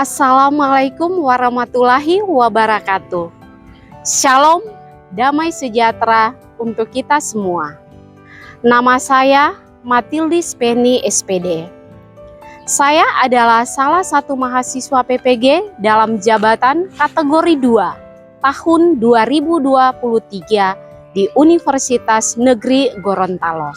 Assalamualaikum warahmatullahi wabarakatuh. Shalom, damai sejahtera untuk kita semua. Nama saya Matildis Penny SPD. Saya adalah salah satu mahasiswa PPG dalam jabatan kategori 2 tahun 2023 di Universitas Negeri Gorontalo.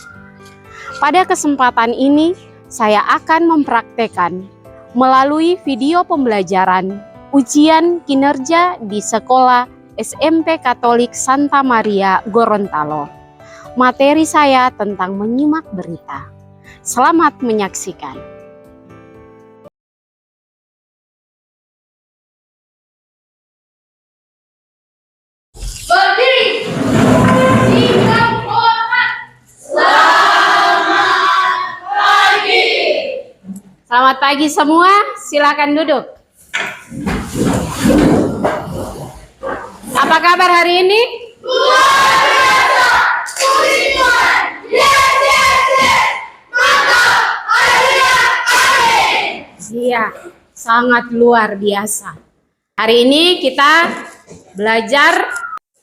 Pada kesempatan ini, saya akan mempraktekkan melalui video pembelajaran ujian kinerja di Sekolah SMP Katolik Santa Maria Gorontalo. Materi saya tentang menyimak berita. Selamat menyaksikan. Berdiri. Sikap hormat. Selamat pagi. Selamat pagi semua, silakan duduk. Apa kabar hari ini? Luar biasa. Puji Tuhan. Yes, yes, yes. Mantap. Haleluya. Amin. Iya, sangat luar biasa. Hari ini kita belajar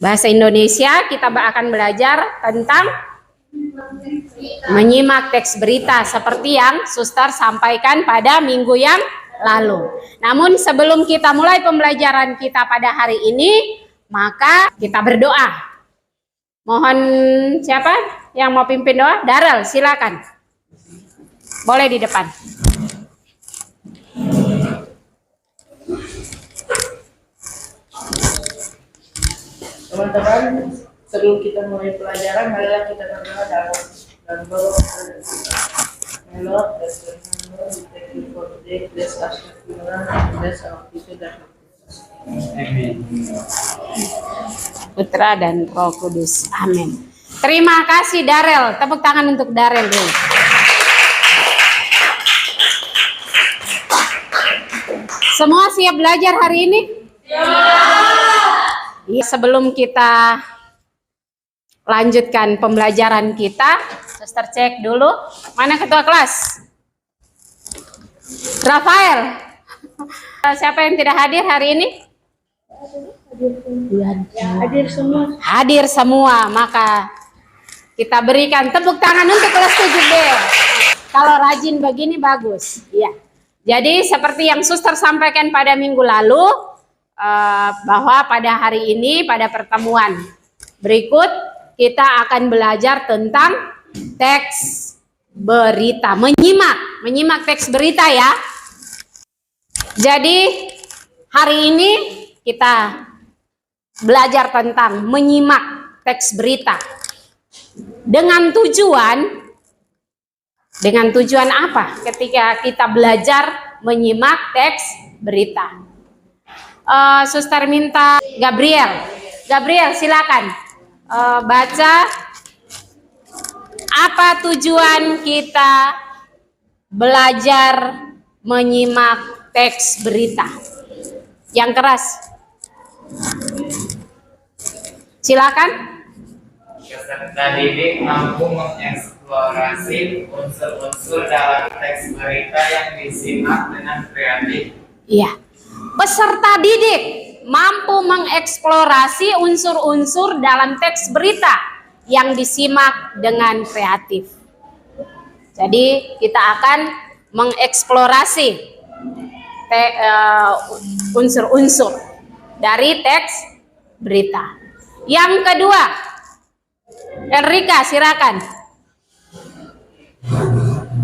bahasa Indonesia, kita akan belajar tentang menyimak teks berita seperti yang Suster sampaikan pada minggu yang lalu. Namun sebelum kita mulai pembelajaran kita pada hari ini, maka kita berdoa. Mohon siapa yang mau pimpin doa? Darel, silakan. Boleh di depan. Teman-teman, sebelum kita mulai pelajaran, marilah kita berdoa dalam Lord, bless your hand, Lord. We thank you for today. Bless us with your love and bless our future dan Amin. Putra dan Roh Kudus. Amin. Terima kasih Darel. Tepuk tangan untuk Darel dulu. Semua siap belajar hari ini? Ya. Sebelum kita lanjutkan pembelajaran kita, Suster cek dulu. Mana ketua kelas? Rafael. Siapa yang tidak hadir hari ini? Hadir semua. Hadir semua, maka kita berikan tepuk tangan untuk kelas 7B. Kalau rajin begini bagus. Ya. Jadi seperti yang Suster sampaikan pada minggu lalu, bahwa pada hari ini, pada pertemuan berikut, kita akan belajar tentang teks berita. Menyimak teks berita ya. Jadi hari ini kita belajar tentang menyimak teks berita dengan tujuan apa ketika kita belajar menyimak teks berita. Suster minta Gabriel silakan baca apa tujuan kita belajar menyimak teks berita. Yang keras silakan. Peserta didik mampu mengeksplorasi unsur-unsur dalam teks berita yang disimak dengan kreatif. Iya. Peserta didik mampu mengeksplorasi unsur-unsur dalam teks berita yang disimak dengan kreatif. Jadi kita akan mengeksplorasi unsur-unsur dari teks berita. Yang kedua, Enrika silakan.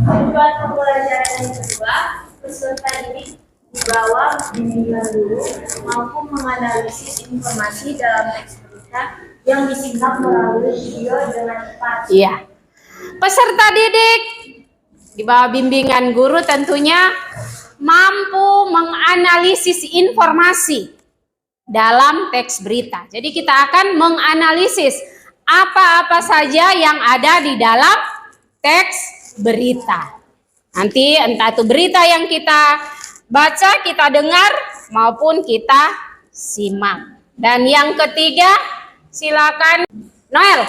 Tujuan pembelajaran yang kedua, peserta didik di bawah bimbingan guru mampu menganalisis informasi dalam teks berita yang disingkat melalui video dengan cepat. Iya. Peserta didik di bawah bimbingan guru tentunya mampu menganalisis informasi dalam teks berita. Jadi kita akan menganalisis apa-apa saja yang ada di dalam teks berita. Nanti entah itu berita yang kita baca, kita dengar, maupun kita simak. Dan yang ketiga, silakan Noel.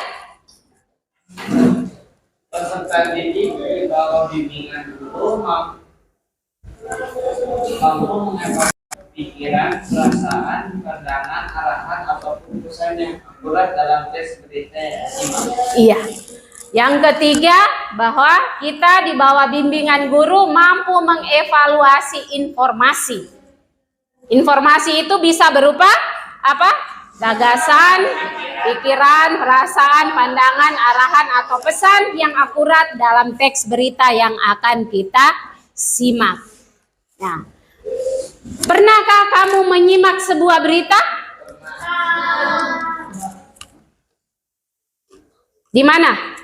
Peserta didik di bawah bimbingan guru Mampu mengevaluasi pikiran, perasaan, pandangan, arahan, atau keputusan yang akurat dalam teks berita yang disimak. Iya. Yang ketiga, bahwa kita di bawah bimbingan guru mampu mengevaluasi informasi. Informasi itu bisa berupa apa? Gagasan, pikiran, perasaan, pandangan, arahan, atau pesan yang akurat dalam teks berita yang akan kita simak. Nah, pernahkah kamu menyimak sebuah berita? Di mana?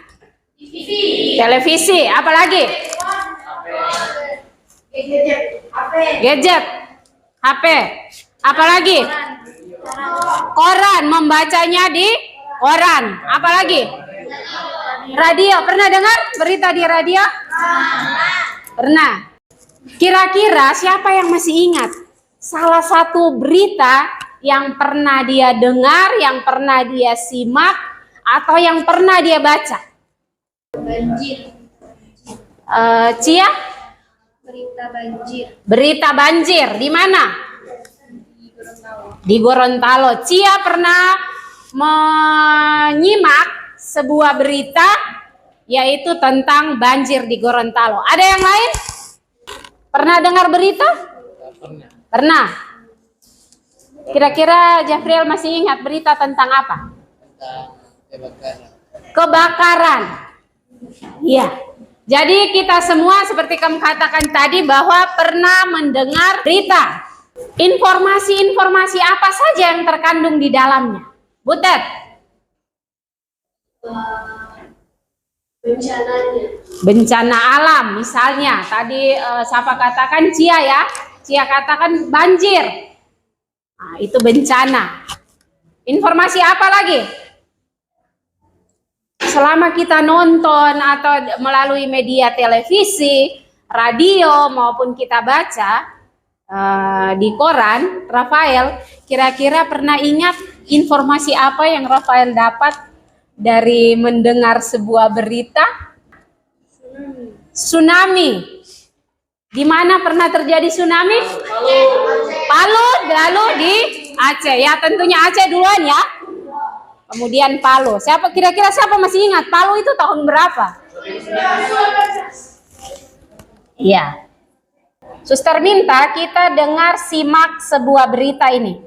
Televisi, apalagi? Gadget, HP, apalagi? Koran, membacanya di koran, apalagi? Radio, pernah dengar berita di radio? Pernah. Kira-kira siapa yang masih ingat salah satu berita yang pernah dia dengar, yang pernah dia simak, atau yang pernah dia baca? Banjir. Cia? Berita banjir. Berita banjir di mana? Di Gorontalo. Di Gorontalo. Cia pernah menyimak sebuah berita yaitu tentang banjir di Gorontalo. Ada yang lain? Pernah dengar berita? Pernah. Kira-kira Jafriel masih ingat berita tentang apa? Kebakaran. Iya. Jadi kita semua seperti kamu katakan tadi bahwa pernah mendengar berita. Informasi-informasi apa saja yang terkandung di dalamnya? Butet? Bencananya. Bencana alam misalnya. Tadi siapa katakan? Cia ya. Cia katakan banjir. Nah, itu bencana. Informasi apa lagi? Selama kita nonton atau melalui media televisi, radio maupun kita baca di koran, Rafael kira-kira pernah ingat informasi apa yang Rafael dapat dari mendengar sebuah berita? Tsunami. Di mana pernah terjadi tsunami? Palu, lalu di Aceh. Ya tentunya Aceh duluan ya. Kemudian Palu. Siapa kira-kira siapa masih ingat Palu itu tahun berapa? Iya. Suster minta kita dengar simak sebuah berita ini.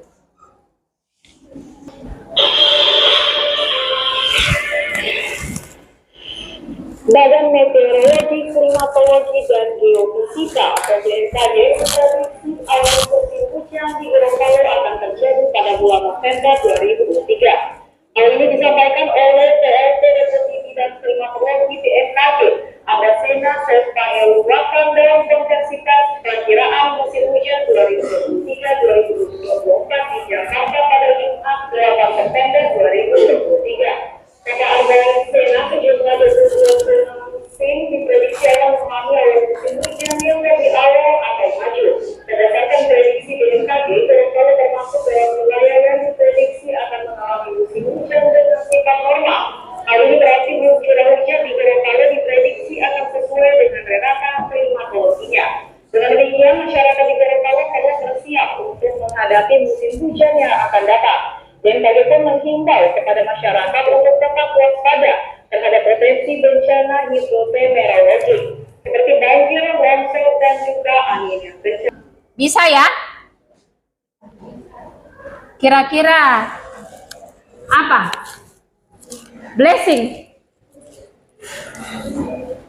Badan Meteorologi, Klimatologi, dan Geofisika (BMKG) memprediksi awan musim hujan di Gorontalo akan terjadi pada bulan November 2023. Hal ini disampaikan oleh PLT Deputi Bidang Klimatologi BMKG, Abasena serta Eluwakan dalam konferensi pers perakiraan musim hujan 2023-2024 di Jakarta pada Jumat 8 September 2023. Kata Abasena, sejumlah musim diprediksi akan mengalami awan musim hujan yang lebih awal atau maju. Berdasarkan prediksi BMKG, Gorontalo termasuk dalam wilayah yang diprediksi akan mengalami musim hujan dengan sifat normal. Hal ini berarti curah hujan di Gorontalo diprediksi akan sesuai dengan rentang klimatologinya. Dengan demikian, masyarakat di Gorontalo harus bersiap untuk menghadapi musim hujan yang akan datang. BMKG pun menghimbau kepada masyarakat untuk tetap waspada terhadap potensi bencana hidrometeorologi seperti banjir, longsor, dan juga angin yang kencang. Bisa ya? Kira-kira apa? Blessing.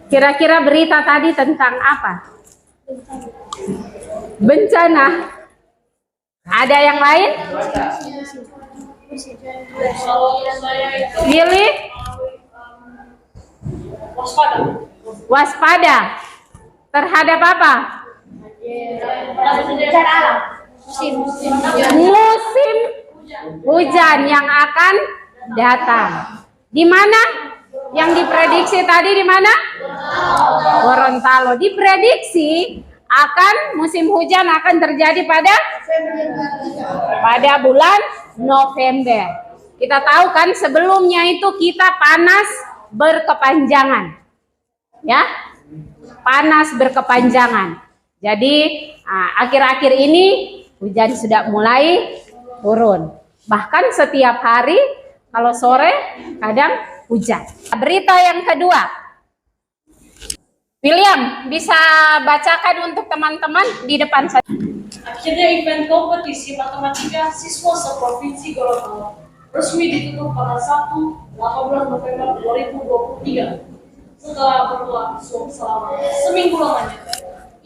Kira-kira berita tadi tentang apa? Bencana. Ada yang lain? Pilih? Waspada. Terhadap apa? Bencana alam. Musim hujan yang akan datang. Di mana? Yang diprediksi tadi di mana? Gorontalo. Diprediksi akan musim hujan akan terjadi pada bulan November. Kita tahu kan sebelumnya itu kita panas berkepanjangan. Ya? Panas berkepanjangan. Jadi akhir-akhir ini hujan sudah mulai turun. Bahkan setiap hari kalau sore kadang hujan. Berita yang kedua, William bisa bacakan untuk teman-teman di depan saya. Akhirnya event kompetisi matematika siswa seprovinsi Gorontalo resmi ditutup pada Sabtu 18 November 2023 setelah berlangsung selama seminggu lamanya.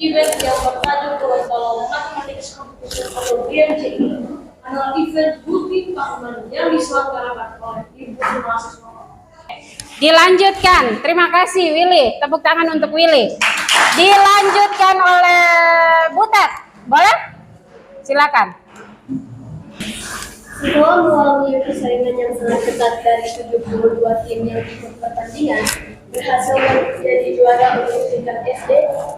Event yang bertajuk Gorontalo Mathematics Competition atau GMCI adalah event rutin tahunan yang diselenggarakan oleh himpunan mahasiswa. Dilanjutkan, terima kasih Willy, tepuk tangan untuk Willy. Dilanjutkan oleh Butet, boleh? Silakan. Setelah melalui persaingan yang sangat ketat dari 72 tim yang ikut pertandingan, berhasil menjadi juara untuk tingkat SD,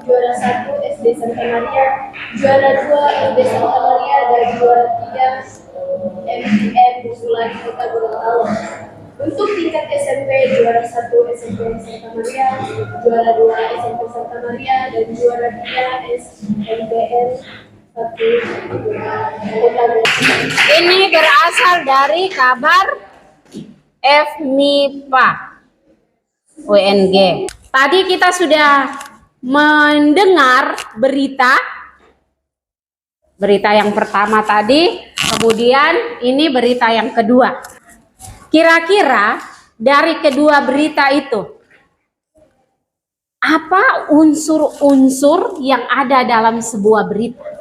juara 1 SD Santa Maria, juara 2 SD Santa Maria, dan juara 3 MTN Busulan Kota Gorontalo. Untuk tingkat SMP, juara 1 SMP Santa Maria, juara 2 SMP Santa Maria, dan juara 3 SMPN 1 Kota. Ini berasal dari kabar FMIPA UNG. Tadi kita sudah mendengar berita yang pertama tadi, kemudian ini berita yang kedua. Kira-kira dari kedua berita itu, apa unsur-unsur yang ada dalam sebuah berita?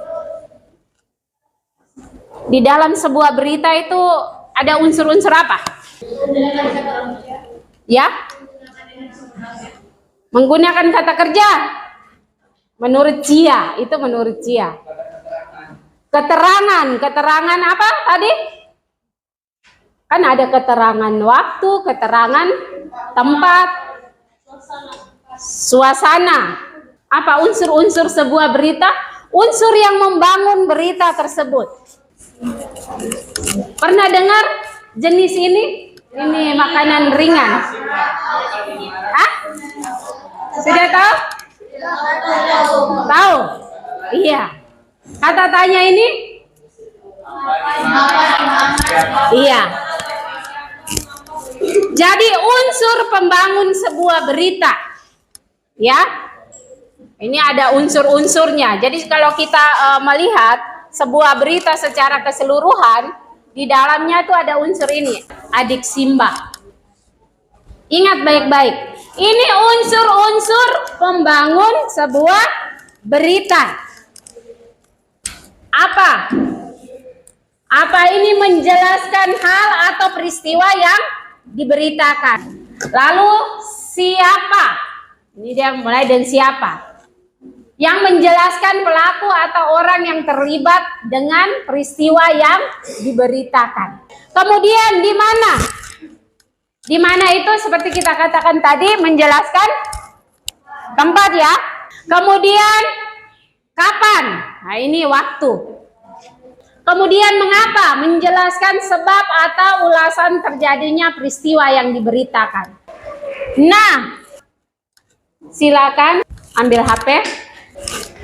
Di dalam sebuah berita itu ada unsur-unsur apa? Ya? Menggunakan kata kerja. Menurut Cia, itu menurut Cia. Keterangan apa tadi? Kan ada keterangan waktu, keterangan tempat, suasana. Apa unsur-unsur sebuah berita? Unsur yang membangun berita tersebut. Pernah dengar jenis ini? Ini makanan ringan. Hah? Sudah tahu? Tahu? Iya. Kata tanya ini? Iya. Jadi unsur pembangun sebuah berita. Ya. Ini ada unsur-unsurnya. Jadi kalau kita melihat sebuah berita secara keseluruhan, di dalamnya itu ada unsur ini, adik Simba. Ingat baik-baik, ini unsur-unsur pembangun sebuah berita. Apa? Apa ini menjelaskan hal atau peristiwa yang diberitakan. Lalu siapa? Ini dia mulai dari siapa? Yang menjelaskan pelaku atau orang yang terlibat dengan peristiwa yang diberitakan. Kemudian di mana? Di mana itu seperti kita katakan tadi menjelaskan tempat ya. Kemudian kapan? Nah ini waktu. Kemudian mengapa? Menjelaskan sebab atau ulasan terjadinya peristiwa yang diberitakan. Nah, silakan ambil HP.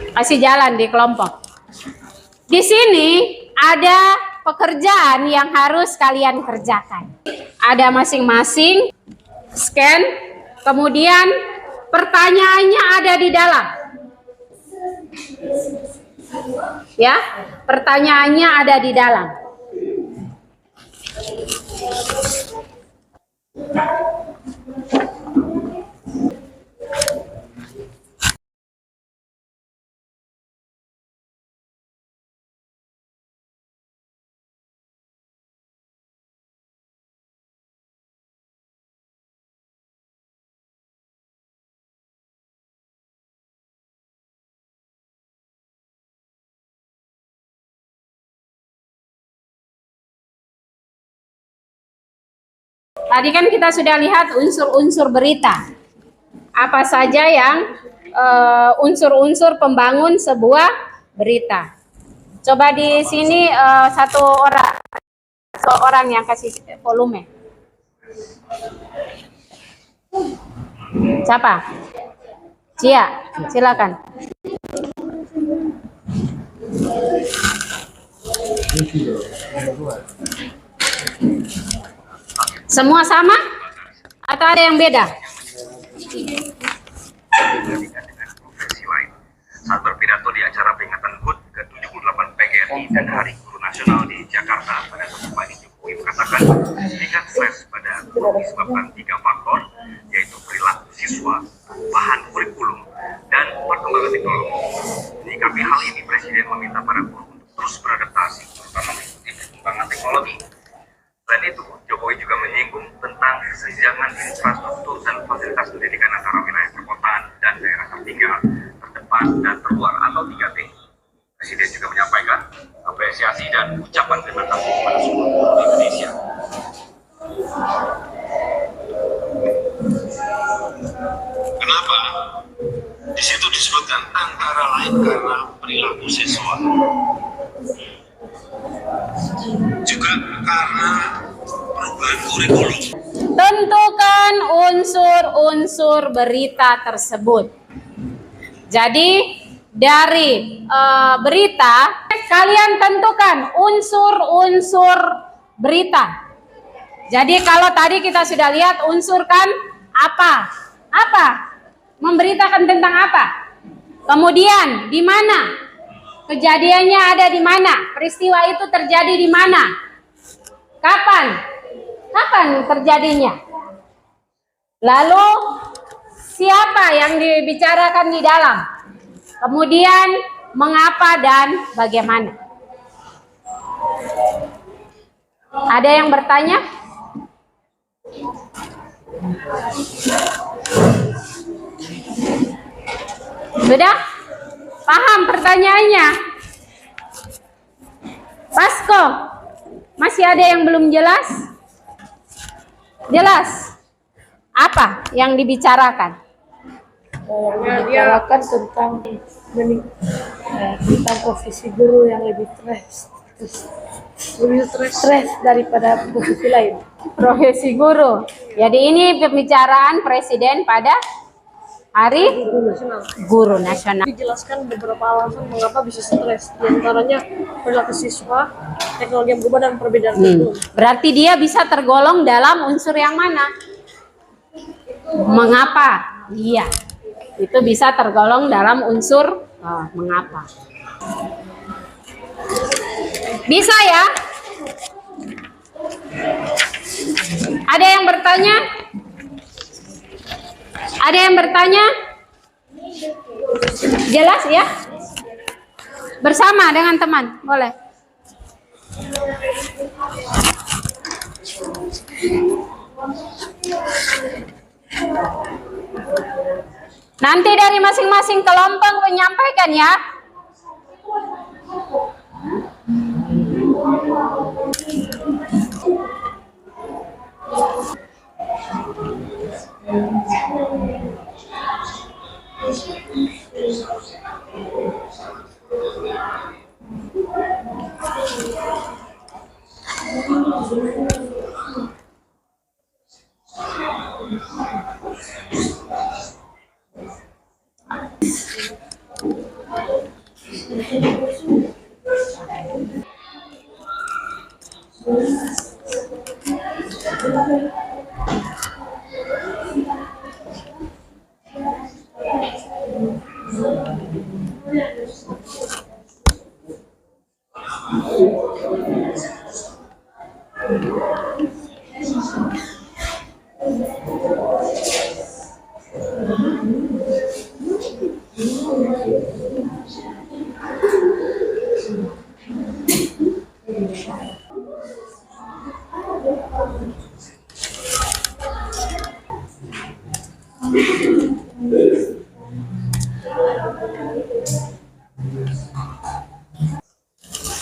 Kasih jalan di kelompok. Di sini ada pekerjaan yang harus kalian kerjakan. Ada masing-masing scan, kemudian pertanyaannya ada di dalam. Ya, pertanyaannya ada di dalam. Tadi kan kita sudah lihat unsur-unsur berita. Apa saja yang unsur-unsur pembangun sebuah berita. Coba di sini seorang yang kasih volume. Siapa? Cia, silakan. Semua sama? Atau ada yang beda? Saat berpidato di acara peringatan HUT ke-78 PGRI dan Hari Guru Nasional di Jakarta pada Sabtu pagi, Jokowi mengatakan tingkat stres pada guru disebabkan 3 faktor, yaitu perilaku siswa, bahan kurikulum, dan perkembangan teknologi. Menyikapi hal ini, Presiden meminta para guru untuk terus beradaptasi, terutama mengikuti perkembangan teknologi. Selain itu, Jokowi juga menyinggung tentang kesenjangan infrastruktur dan fasilitas pendidikan antara wilayah perkotaan dan daerah tertinggal, terdepan, dan terluar atau 3T. Presiden juga menyampaikan apresiasi dan ucapan terima kasih kepada semua guru di Indonesia. Kenapa? Di situ disebutkan antara lain karena perilaku siswa, juga karena perubahan kurikulum. Tentukan unsur-unsur berita tersebut. Jadi dari berita, kalian tentukan unsur-unsur berita. Jadi kalau tadi kita sudah lihat unsur kan apa? Apa? Memberitakan tentang apa? Kemudian di mana? Kejadiannya ada di mana? Peristiwa itu terjadi di mana? Kapan? Kapan terjadinya? Lalu siapa yang dibicarakan di dalam? Kemudian mengapa dan bagaimana? Ada yang bertanya? Sudah? Paham pertanyaannya? Pasko, masih ada yang belum jelas? Jelas? Apa yang dibicarakan? Bicarakan tentang posisi guru yang lebih stres daripada posisi lain. Profesi guru. Jadi ini pembicaraan Presiden pada Hari Guru Nasional. Dijelaskan beberapa alasan mengapa bisa stres, diantaranya perilaku siswa, teknologi yang berubah, dan perbedaan kurikulum. Berarti dia bisa tergolong dalam unsur yang mana? Mengapa? Iya. Itu bisa tergolong dalam unsur mengapa. Bisa ya? Ada yang bertanya? Ada yang bertanya? Jelas ya? Bersama dengan teman, boleh. Nanti dari masing-masing kelompok menyampaikan ya.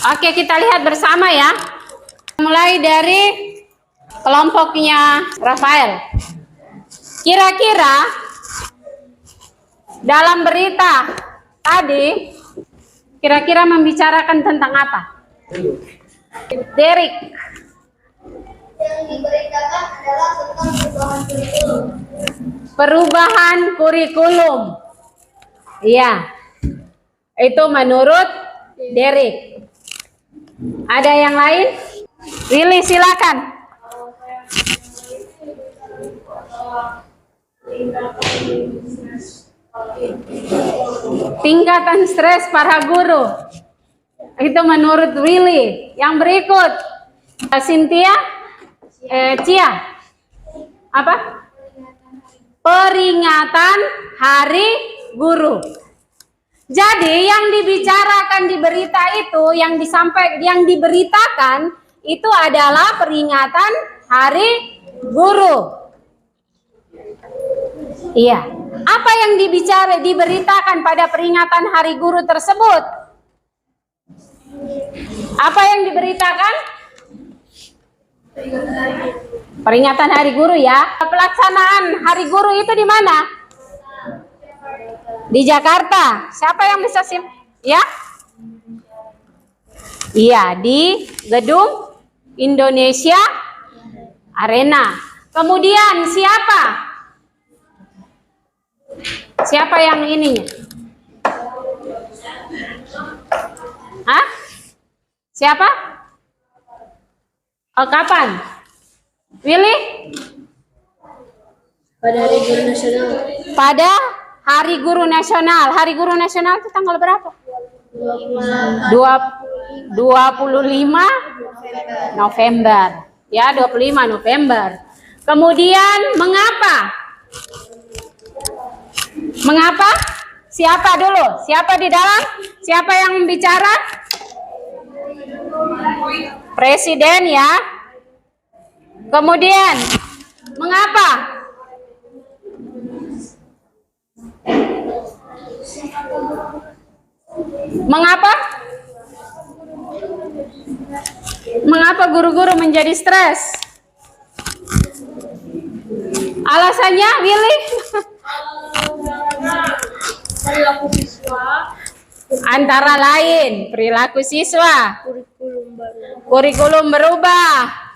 Oke, kita lihat bersama ya. Mulai dari kelompoknya Rafael. Kira-kira dalam berita tadi, kira-kira membicarakan tentang apa? Derek. Yang diberitakan adalah tentang perubahan kurikulum. Perubahan kurikulum. Iya. Itu menurut Derek. Ada yang lain? Willy, silakan. Tingkatan stres para guru. Itu menurut Willy. Yang berikut, Cynthia, Cia, apa? Peringatan Hari Guru. Jadi yang dibicarakan di berita itu, yang diberitakan itu adalah peringatan Hari Guru. Iya. Apa yang diberitakan pada peringatan Hari Guru tersebut? Apa yang diberitakan? Peringatan Hari Guru ya. Pelaksanaan Hari Guru itu di mana? Di Jakarta. Siapa yang bisa ya? Iya, di Gedung Indonesia Arena. Kemudian siapa? Siapa yang ininya? Hah? Siapa? Oh, kapan? Willy? Pada Hari Guru Nasional. Pada Hari Guru Nasional. Hari Guru Nasional itu tanggal berapa? 25 November. Ya, 25 November. Kemudian mengapa? Mengapa? Siapa dulu? Siapa di dalam? Siapa yang bicara? Presiden ya. Kemudian mengapa? Mengapa? Mengapa guru-guru menjadi stres? Alasannya, Willy? Perilaku siswa. Antara lain, perilaku siswa, kurikulum berubah,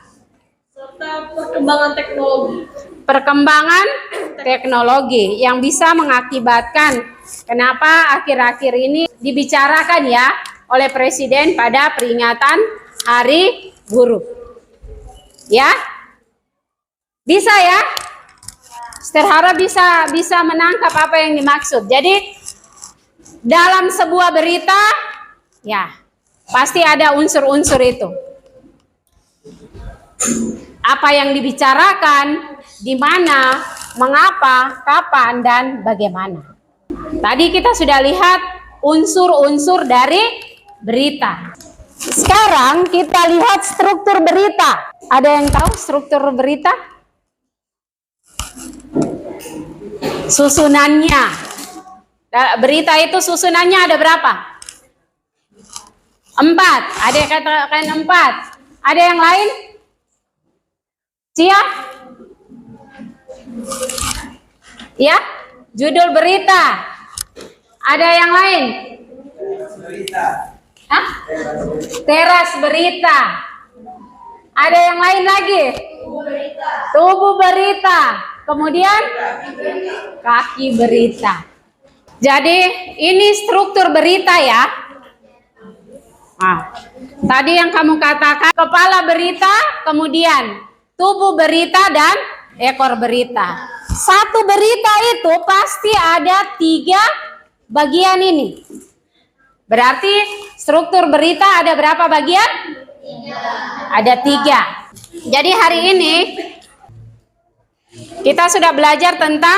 Serta perkembangan teknologi. Perkembangan teknologi yang bisa mengakibatkan kenapa akhir-akhir ini dibicarakan ya oleh Presiden pada peringatan Hari Guru. Ya? Bisa ya? Terharap bisa menangkap apa yang dimaksud. Jadi dalam sebuah berita ya pasti ada unsur-unsur itu. Apa yang dibicarakan, di mana, mengapa, kapan, dan bagaimana. Tadi kita sudah lihat unsur-unsur dari berita. Sekarang kita lihat struktur berita. Ada yang tahu struktur berita? Susunannya. Berita itu susunannya ada berapa? 4. Ada yang katakan 4. Ada yang lain? Cia? Ya? Judul berita. Ada yang lain? Hah? Teras berita. Ada yang lain lagi? Tubuh berita. Kemudian? Kaki berita. Jadi ini struktur berita ya. Nah, tadi yang kamu katakan kepala berita, kemudian tubuh berita dan ekor berita. Satu berita itu pasti ada 3 bagian ini. Berarti struktur berita ada berapa bagian? 3. Ada 3. Jadi hari ini kita sudah belajar tentang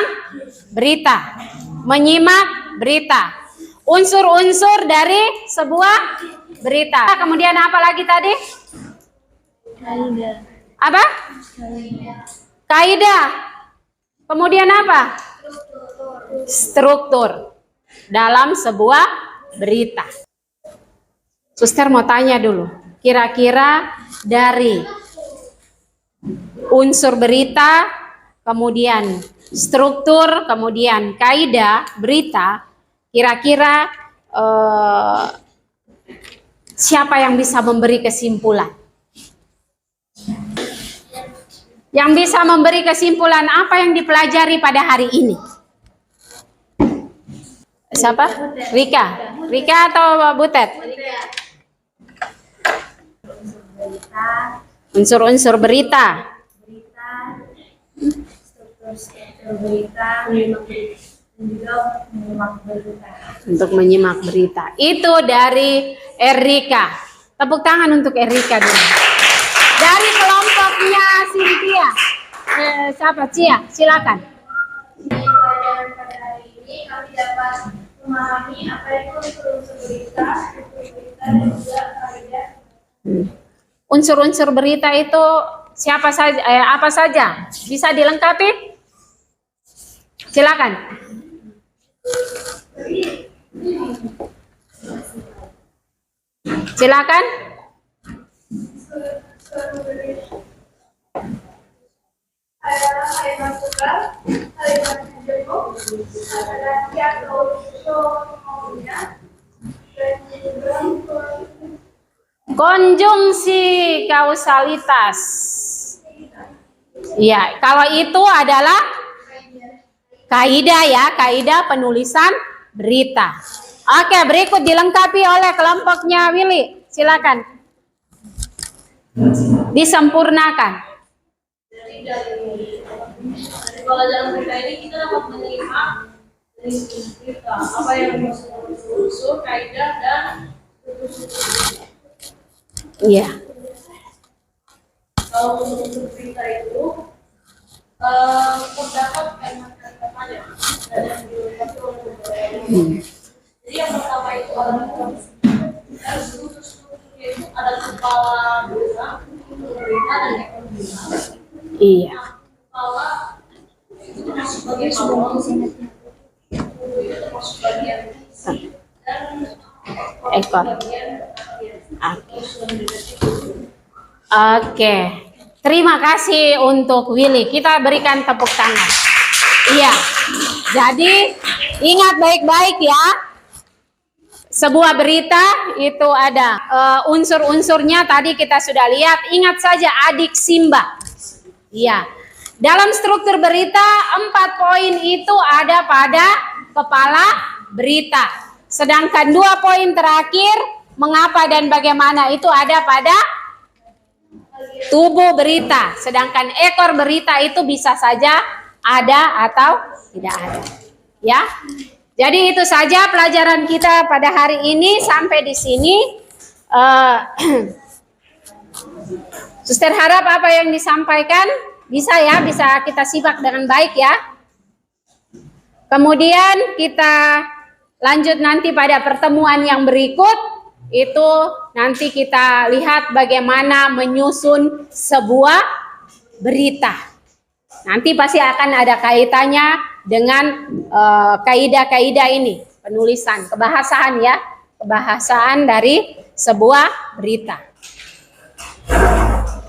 berita. Menyimak berita, unsur-unsur dari sebuah berita. Kemudian apa lagi tadi? Kaidah. Apa? Kaidah. Kemudian apa? Struktur dalam sebuah berita. Suster mau tanya dulu, kira-kira dari unsur berita, kemudian struktur, kemudian kaidah berita, kira-kira siapa yang bisa memberi kesimpulan? Yang bisa memberi kesimpulan apa yang dipelajari pada hari ini? Siapa? Rika. Rika atau Butet? berita, Unsur-unsur berita. struktur berita, dan juga menyimak berita. Untuk menyimak berita. Itu dari Erika. Tepuk tangan untuk Erika dulu. Dari kelompoknya Cynthia. Siapa? Cia, silakan. Di pelajaran pada hari ini kami dapat memahami apa itu unsur-unsur berita, struktur berita, dan juga kaidah. Unsur-unsur berita itu siapa saja, apa saja? Bisa dilengkapi? Silakan. Silakan. Adalah kalimat tunggal, kalimat jenguk, adalah atau maunya, dan juga Konjungsi kausalitas. Ya, kalau itu adalah kaidah ya, kaidah penulisan berita. Oke, berikut dilengkapi oleh kelompoknya Willy. Silakan. Disempurnakan. Dari pelajaran berita ini kita dapat menyimak dari berita apa yang dimaksud unsur, kaidah, dan Iya. kalau unsur berita itu terdapat kalimat-kalimatnya dan yang dilengkapi oleh beberapa. Jadi yang pertama itu adalah dan strukturnya itu ada kepala berita, dan ekor berita. Iya. Kepala itu termasuk bagian awal, itu termasuk bagian dan Ekor. bagian Oke. Terima kasih untuk Willy. Kita berikan tepuk tangan. Iya. Jadi ingat baik-baik ya. Sebuah berita itu ada unsur-unsurnya tadi kita sudah lihat. Ingat saja adik Simba. Iya. Dalam struktur berita 4 poin itu ada pada kepala berita. Sedangkan 2 poin terakhir mengapa dan bagaimana itu ada pada tubuh berita. Sedangkan ekor berita itu bisa saja ada atau tidak ada. Ya. Jadi itu saja pelajaran kita pada hari ini. Sampai di sini. Suster harap apa yang disampaikan bisa ya, bisa kita simak dengan baik ya. Kemudian kita lanjut nanti pada pertemuan yang berikut. Itu nanti kita lihat bagaimana menyusun sebuah berita. Nanti pasti akan ada kaitannya dengan kaidah-kaidah ini, penulisan, kebahasaan ya, kebahasaan dari sebuah berita.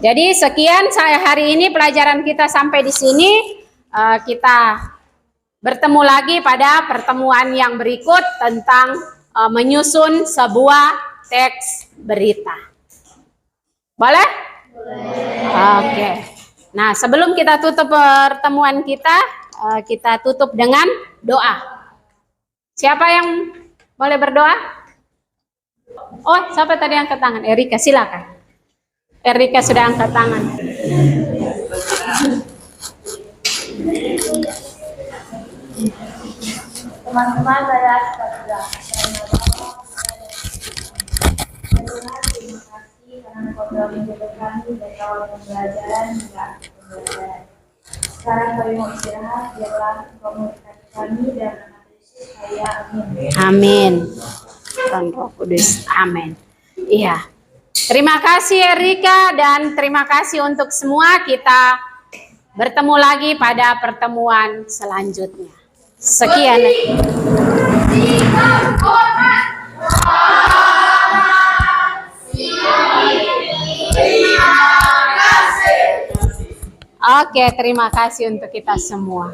Jadi sekian saya hari ini pelajaran kita sampai di sini. Kita bertemu lagi pada pertemuan yang berikut tentang menyusun sebuah teks berita. Boleh? Oke. Nah, sebelum kita tutup pertemuan kita, kita tutup dengan doa. Siapa yang boleh berdoa? Oh, siapa tadi angkat tangan? Erika, silakan. Erika sudah angkat tangan. teman-teman pada terima kasih karena kau telah menjaga kami dari awal pembelajaran hingga akhir pembelajaran. Sekarang kami mau istirahat, biarlah Engkau memberkati kami dan anak Yesus. Saya amin. Amin. Tuhan Roh Kudus. Amin. Iya. Terima kasih Erika dan terima kasih untuk semua. Kita bertemu lagi pada pertemuan selanjutnya. Sekian. Oke, terima kasih untuk kita semua.